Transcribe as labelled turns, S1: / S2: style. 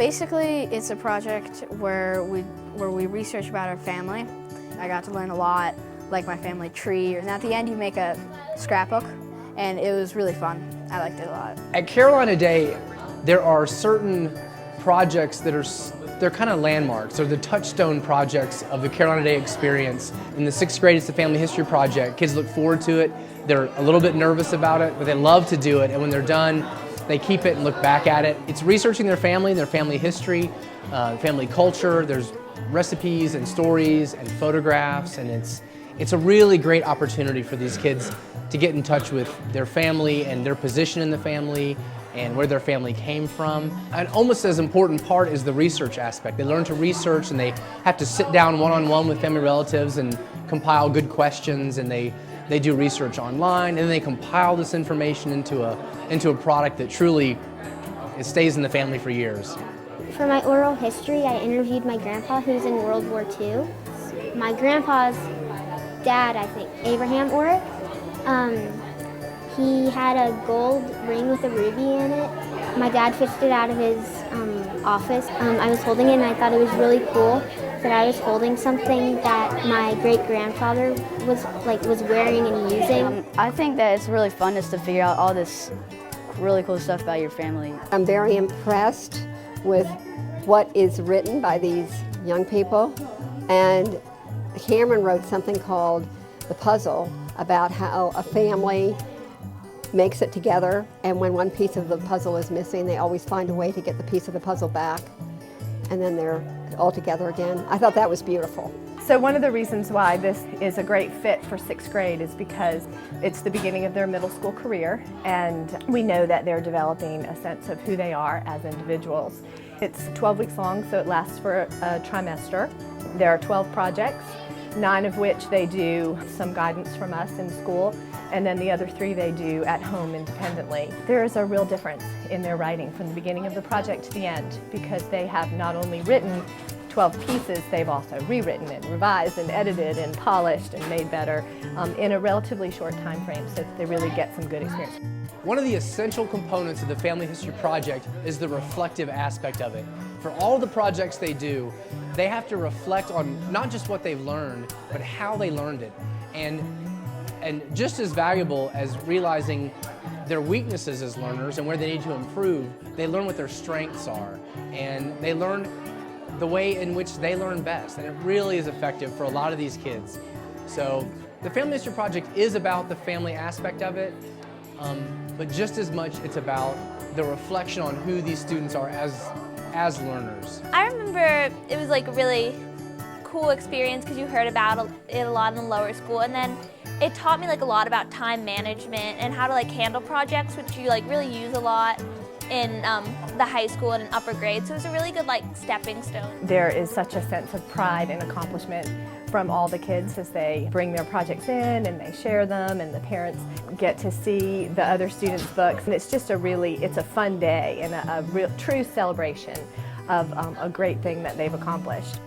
S1: Basically, it's a project where we research about our family. I got to learn a lot, like my family tree, and at the end you make a scrapbook, and it was really fun. I liked it a lot.
S2: At Carolina Day, there are certain projects that they're kind of landmarks, or the touchstone projects of the Carolina Day experience. In the 6th grade, it's the Family History Project. Kids look forward to it. They're a little bit nervous about it, but they love to do it, and when they're done, they keep it and look back at it. It's researching their family history, family culture. There's recipes and stories and photographs, and it's a really great opportunity for these kids to get in touch with their family and their position in the family and where their family came from. An almost as important part is the research aspect. They learn to research, and they have to sit down one-on-one with family relatives and compile good questions, and they do research online, and then they compile this information into a product that truly it stays in the family for years.
S3: For my oral history, I interviewed my grandpa, who's in World War II. My grandpa's dad, I think, Abraham Orrick, he had a gold ring with a ruby in it. My dad fished it out of his office. I was holding it, and I thought it was really cool that I was holding something that my great-grandfather was wearing and using.
S1: I think that it's really fun just to figure out all this really cool stuff about your family.
S4: I'm very impressed with what is written by these young people, and Cameron wrote something called The Puzzle about how a family makes it together, and when one piece of the puzzle is missing, they always find a way to get the piece of the puzzle back, and then they're all together again. I thought that was beautiful.
S5: So one of the reasons why this is a great fit for 6th grade is because it's the beginning of their middle school career, and we know that they're developing a sense of who they are as individuals. It's 12 weeks long, so it lasts for a trimester. There are 12 projects, 9 of which they do some guidance from us in school, and then the other 3 they do at home independently. There is a real difference in their writing from the beginning of the project to the end, because they have not only written 12 pieces, they've also rewritten and revised and edited and polished and made better in a relatively short time frame, so that they really get some good experience.
S2: One of the essential components of the Family History Project is the reflective aspect of it. For all the projects they do, they have to reflect on not just what they've learned, but how they learned it. And just as valuable as realizing their weaknesses as learners and where they need to improve, they learn what their strengths are, and they learn the way in which they learn best, and it really is effective for a lot of these kids. So the Family History Project is about the family aspect of it, but just as much it's about the reflection on who these students are as learners.
S6: I remember it was like a really cool experience because you heard about it a lot in the lower school, and then it taught me like a lot about time management and how to like handle projects, which you like really use a lot in the high school and in upper grades. So it was a really good like stepping stone.
S5: There is such a sense of pride and accomplishment from all the kids as they bring their projects in and they share them, and the parents get to see the other students' books. And it's just it's a fun day and a real true celebration of a great thing that they've accomplished.